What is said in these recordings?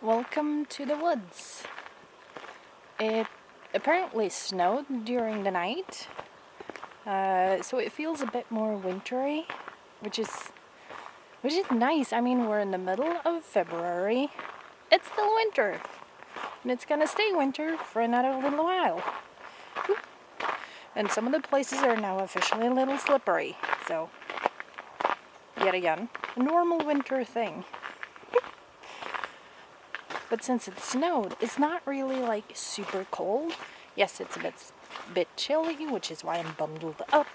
Welcome to the woods. It apparently snowed during the night, so it feels a bit more wintry, which is nice. I mean, we're in the middle of February. It's still winter, and it's gonna stay winter for another little while. And some of the places are now officially a little slippery, so yet again, a normal winter thing. But since it snowed, it's not really like super cold. Yes, it's a bit chilly, which is why I'm bundled up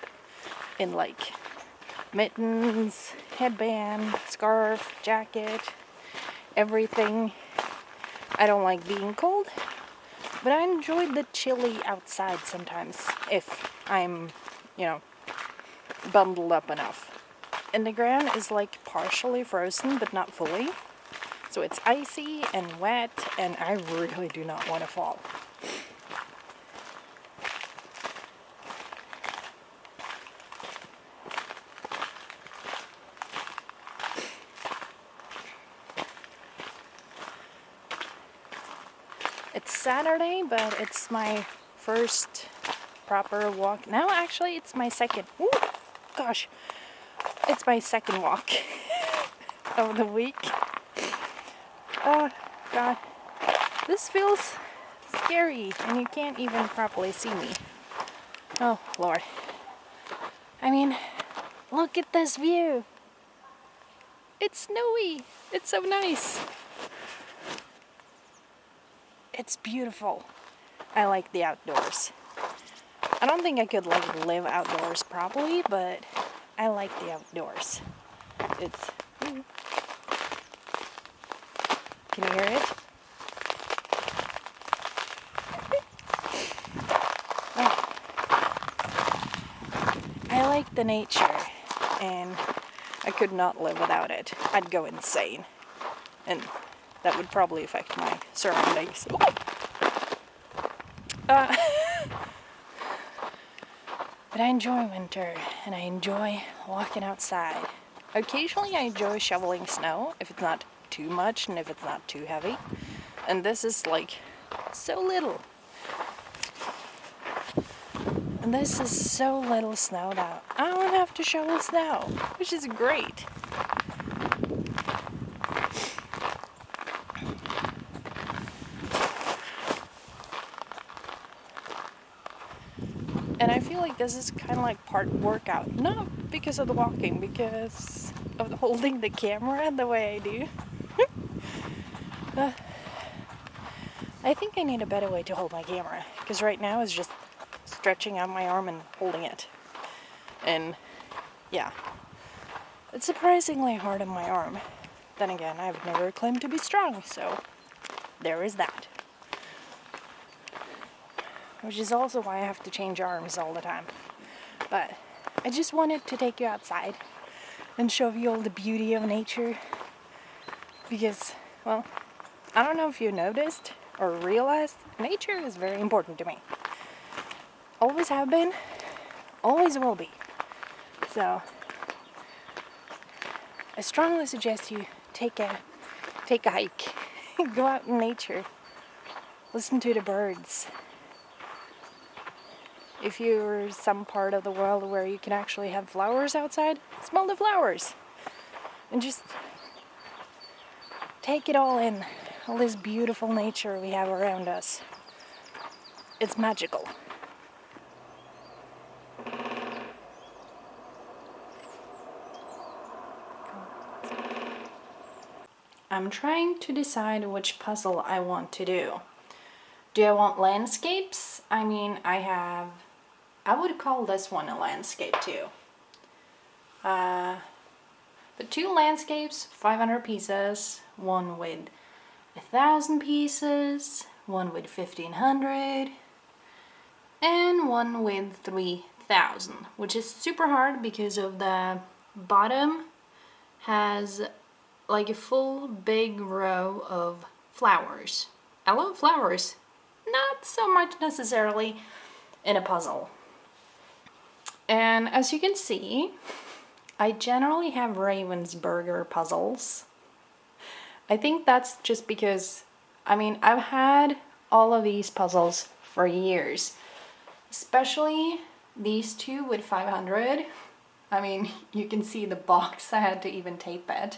in like mittens, headband, scarf, jacket, everything. I don't like being cold, but I enjoy the chilly outside sometimes if I'm, bundled up enough. And the ground is like partially frozen, but not fully. So it's icy and wet, and I really do not want to fall. It's Saturday, but it's my first proper walk. Now, actually, it's my second. Ooh, gosh. It's my second walk of the week. Oh, God. This feels scary, and you can't even properly see me. Oh, Lord. I mean, look at this view. It's snowy. It's so nice. It's beautiful. I like the outdoors. I don't think I could live outdoors properly, but I like the outdoors. It's... Can you hear it? Oh. I like the nature, and I could not live without it. I'd go insane, and that would probably affect my surroundings. But I enjoy winter, and I enjoy walking outside. Occasionally I enjoy shoveling snow if it's not too much and if it's not too heavy. And this is like so little. And this is so little snow that I don't have to shovel snow, which is great. And I feel like this is kind of like part workout. Not because of the walking, because of holding the camera the way I do. I think I need a better way to hold my camera, because right now it's just stretching out my arm and holding it. And yeah, it's surprisingly hard on my arm. Then again, I've never claimed to be strong, so there is that. Which is also why I have to change arms all the time. But I just wanted to take you outside and show you all the beauty of nature. Because, well, I don't know if you noticed or realized, nature is very important to me. Always have been, always will be. So, I strongly suggest you take a hike, go out in nature, listen to the birds. If you're some part of the world where you can actually have flowers outside, smell the flowers. And just take it all in, all this beautiful nature we have around us. It's magical. I'm trying to decide which puzzle I want to do. Do I want landscapes? I mean, I would call this one a landscape too. But 2 landscapes, 500 pieces, one with 1,000 pieces, one with 1,500, and one with 3,000, which is super hard because of the bottom has like a full big row of flowers. I love flowers, not so much necessarily in a puzzle. And as you can see, I generally have Ravensburger puzzles. I think that's just because, I mean, I've had all of these puzzles for years, especially these two with 500. I mean, you can see the box, I had to even tape it.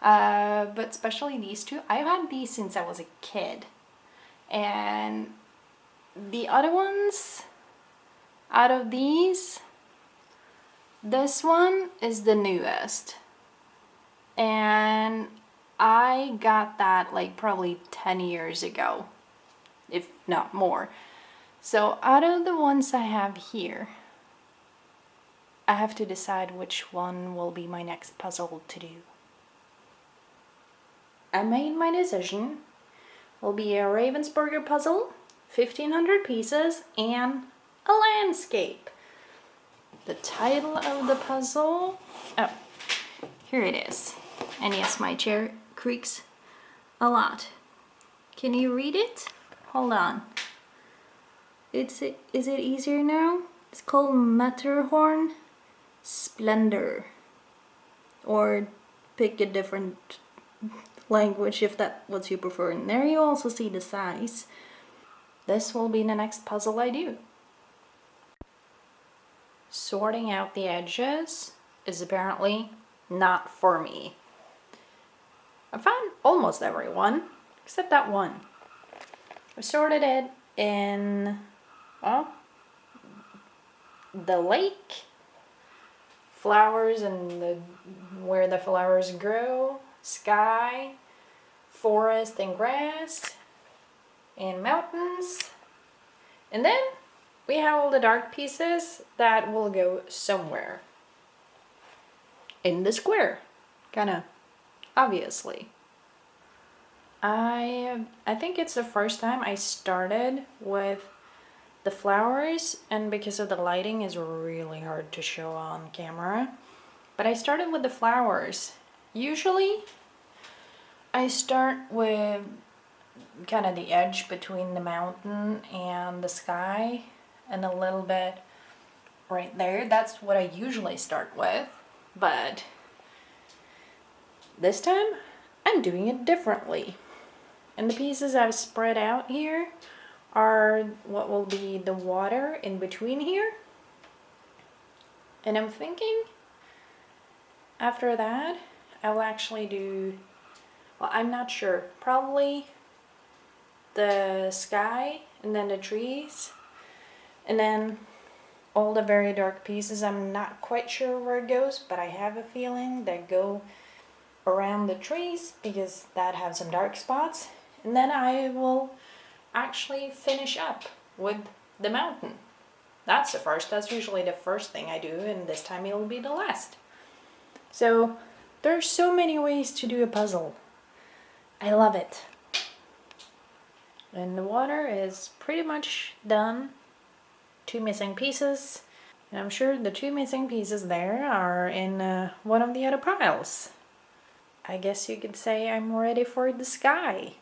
But especially these two, I've had these since I was a kid. And the other ones, out of these, this one is the newest. And I got that like probably 10 years ago, if not more. So out of the ones I have here, I have to decide which one will be my next puzzle to do. I made my decision. Will be a Ravensburger puzzle, 1,500 pieces, and a landscape. The title of the puzzle, oh, here it is. And yes, my chair creaks a lot. Can you read it? Hold on. Is it easier now? It's called Matterhorn Splendor. Or pick a different language if that's what you prefer. And there you also see the size. This will be the next puzzle I do. Sorting out the edges is apparently not for me. I found almost everyone except that one. I sorted it in, well, the lake, flowers and where the flowers grow, sky, forest and grass, and mountains. And then we have all the dark pieces that will go somewhere in the square, kinda obviously. I think it's the first time I started with the flowers, and because of the lighting is really hard to show on camera, but I started with the flowers. Usually I start with kind of the edge between the mountain and the sky and a little bit right there. That's what I usually start with, but this time I'm doing it differently. And the pieces I've spread out here are what will be the water in between here. And I'm thinking after that I'll actually do, well, I'm not sure, probably the sky and then the trees and then all the very dark pieces. I'm not quite sure where it goes, but I have a feeling that go around the trees because that have some dark spots. And then I will actually finish up with the mountain. That's usually the first thing I do, and this time it'll be the last. So there's so many ways to do a puzzle. I love it. And the water is pretty much done. 2 missing pieces. And I'm sure the 2 missing pieces there are in one of the other piles. I guess you could say I'm ready for the sky.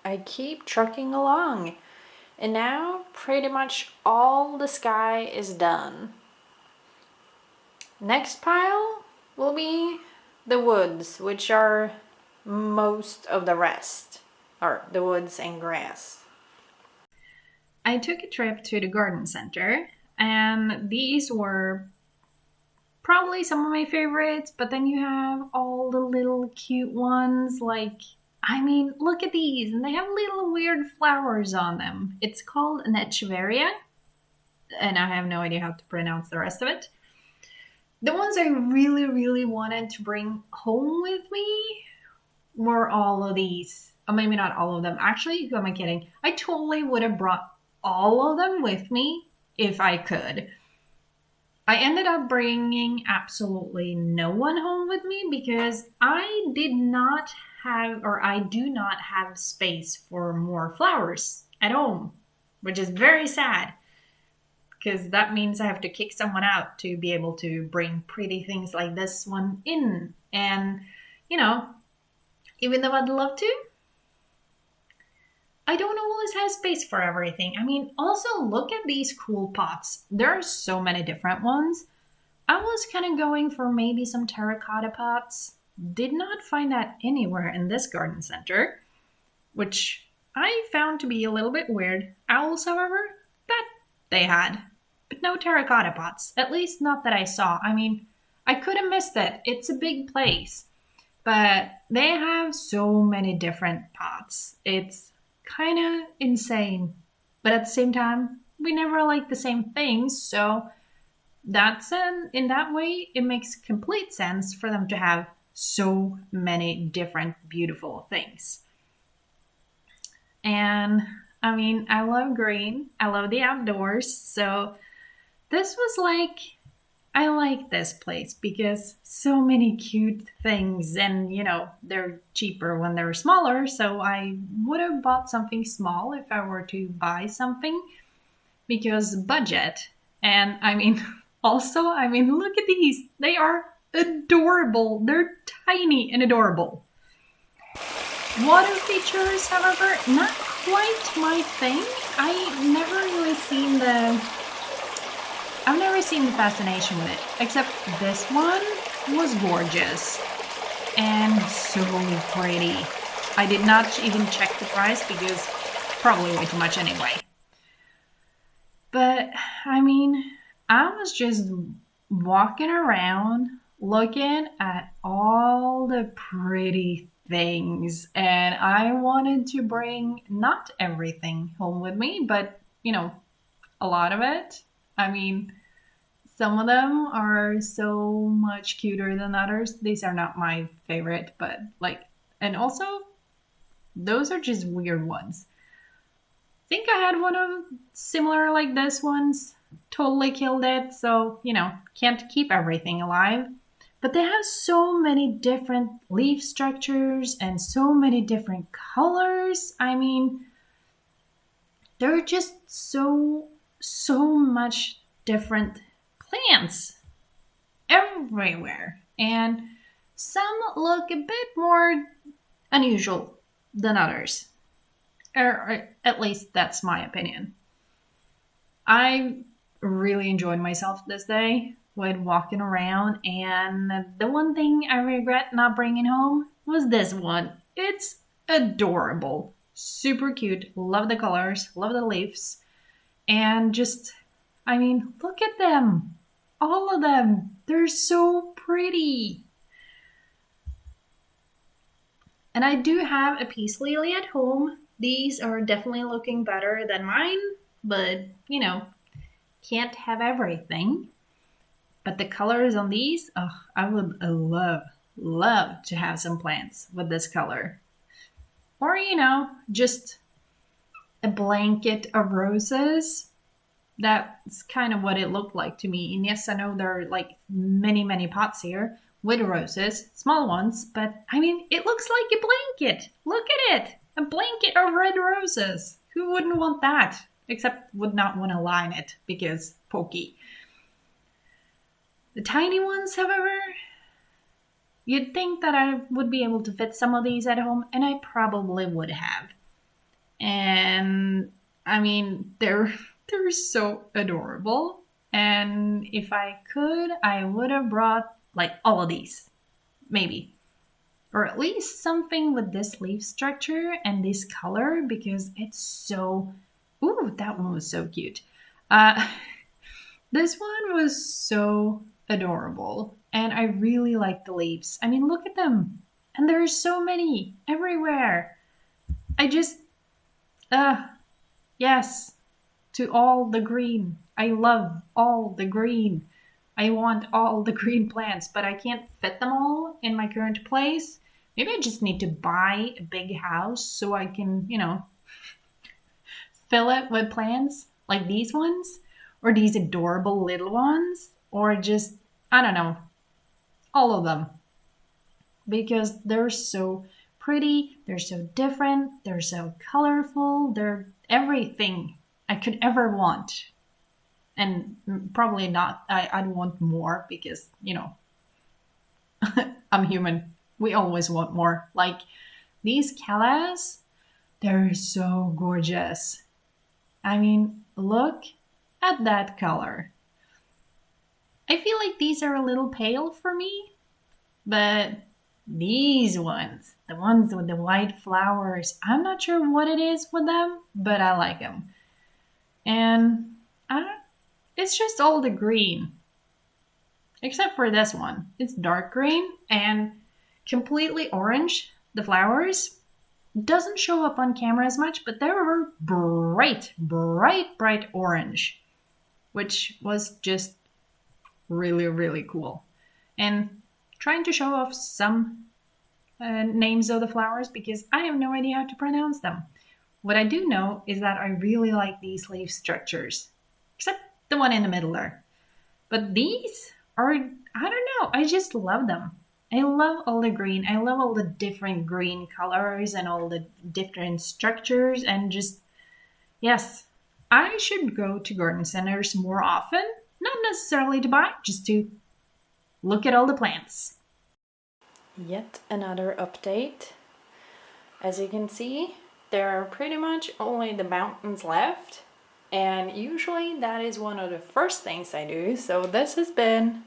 I keep trucking along. And now pretty much all the sky is done. Next pile will be the woods, which are most of the rest, or the woods and grass. I took a trip to the garden center, and these were probably some of my favorites, but then you have all the little cute ones, like, I mean, look at these, and they have little weird flowers on them. It's called an echeveria, and I have no idea how to pronounce the rest of it. The ones I really, really wanted to bring home with me were all of these. Or maybe not all of them. Actually, who am I kidding? I totally would have brought all of them with me if I could. I ended up bringing absolutely no one home with me because I do not have space for more flowers at home, which is very sad because that means I have to kick someone out to be able to bring pretty things like this one in. And, you know, even though I'd love to, I don't always have space for everything. I mean, also look at these cool pots. There are so many different ones. I was kind of going for maybe some terracotta pots, did not find that anywhere in this garden center, which I found to be a little bit weird. Owls, however, that they had. But no terracotta pots, at least not that I saw. I mean, I could have missed it. It's a big place. But they have so many different pots. It's kind of insane. But at the same time, we never like the same things, so in that way, it makes complete sense for them to have so many different beautiful things. And I mean, I love green. I love the outdoors. So this was like, I like this place because so many cute things, and they're cheaper when they're smaller. So I would have bought something small if I were to buy something because budget. And I mean, also, I mean, look at these. They are adorable. They're tiny and adorable. Water features, however, not quite my thing. I've never seen the fascination with it, except this one was gorgeous and so pretty. I did not even check the price because probably way too much anyway. But I mean, I was just walking around looking at all the pretty things, and I wanted to bring not everything home with me, but a lot of it. I mean, some of them are so much cuter than others. These are not my favorite, but and also those are just weird ones. I think I had one of similar like this ones. Totally killed it, so can't keep everything alive. But they have so many different leaf structures and so many different colors. I mean, they're just so much different plants everywhere. And some look a bit more unusual than others. Or at least that's my opinion. I really enjoyed myself this day when walking around, and the one thing I regret not bringing home was this one. It's adorable, super cute, love the colors, love the leaves, and just, I mean, look at them, all of them, they're so pretty. And I do have a peace lily at home. These are definitely looking better than mine, but can't have everything. But the colors on these, I would love to have some plants with this color. Or, just a blanket of roses. That's kind of what it looked like to me. And yes, I know there are like many, many pots here with roses, small ones. But I mean, it looks like a blanket. Look at it. A blanket of red roses. Who wouldn't want that? Except would not want to line it because pokey. The tiny ones, however, you'd think that I would be able to fit some of these at home, and I probably would have. And I mean, they're so adorable. And if I could, I would have brought like all of these, maybe. Or at least something with this leaf structure and this color, because it's so... Ooh, that one was so cute. This one was so adorable, and I really like the leaves. I mean, look at them. And there's so many everywhere. I just... yes, to all the green. I love all the green. I want all the green plants, but I can't fit them all in my current place. Maybe I just need to buy a big house so I can, fill it with plants like these ones, or these adorable little ones, or just, I don't know, all of them. Because they're so pretty, they're so different, they're so colorful, they're everything I could ever want. And probably not, I'd want more because, I'm human. We always want more. Like these callas, they're so gorgeous. I mean, look at that color. I feel like these are a little pale for me, but these ones, the ones with the white flowers, I'm not sure what it is with them, but I like them. And I don't, it's just all the green, except for this one. It's dark green and completely orange. The flowers doesn't show up on camera as much, but they were bright, bright, bright orange, which was just really, really cool. And trying to show off some names of the flowers because I have no idea how to pronounce them. What I do know is that I really like these leaf structures, except the one in the middle there. But these are, I don't know, I just love them. I love all the green. I love all the different green colors and all the different structures and just, yes, I should go to garden centers more often. Not necessarily to buy, just to look at all the plants. Yet another update. As you can see, there are pretty much only the mountains left. And usually that is one of the first things I do. So this has been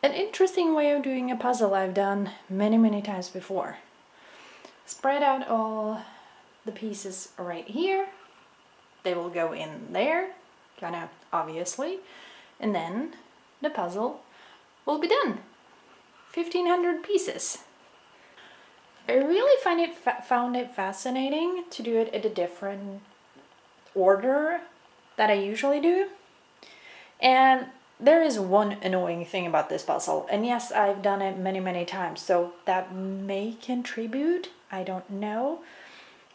an interesting way of doing a puzzle I've done many, many times before. Spread out all the pieces right here. They will go in there, kind of obviously. And then the puzzle will be done. 1,500 pieces. I really found it fascinating to do it in a different order that I usually do. And there is one annoying thing about this puzzle, and yes, I've done it many, many times, so that may contribute, I don't know.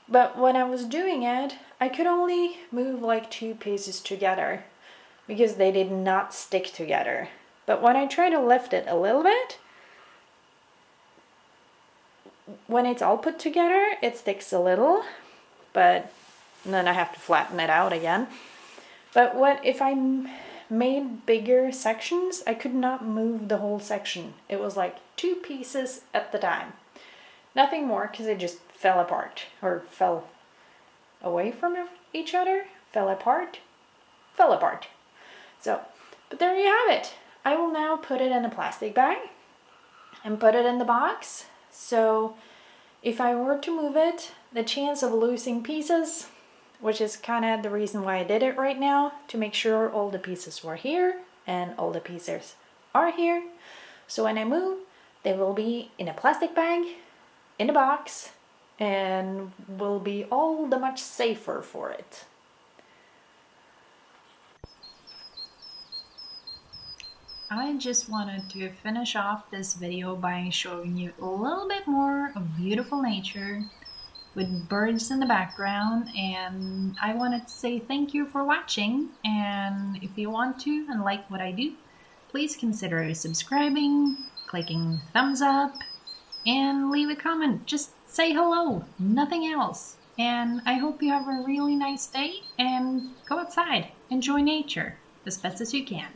But when I was doing it, I could only move like 2 pieces together because they did not stick together. But when I try to lift it a little bit, when it's all put together, it sticks a little, but then I have to flatten it out again. But if I made bigger sections, I could not move the whole section. It was like 2 pieces at the time. Nothing more, because it just fell apart, or fell away from each other, fell apart. So, but there you have it. I will now put it in a plastic bag and put it in the box. So if I were to move it, the chance of losing pieces, which is kind of the reason why I did it right now, to make sure all the pieces were here and all the pieces are here. So when I move, they will be in a plastic bag, in a box, and will be all the much safer for it. I just wanted to finish off this video by showing you a little bit more of beautiful nature with birds in the background, and I wanted to say thank you for watching. And if you want to and like what I do, please consider subscribing, clicking thumbs up, and leave a comment. Just say hello, nothing else. And I hope you have a really nice day and go outside, enjoy nature as best as you can.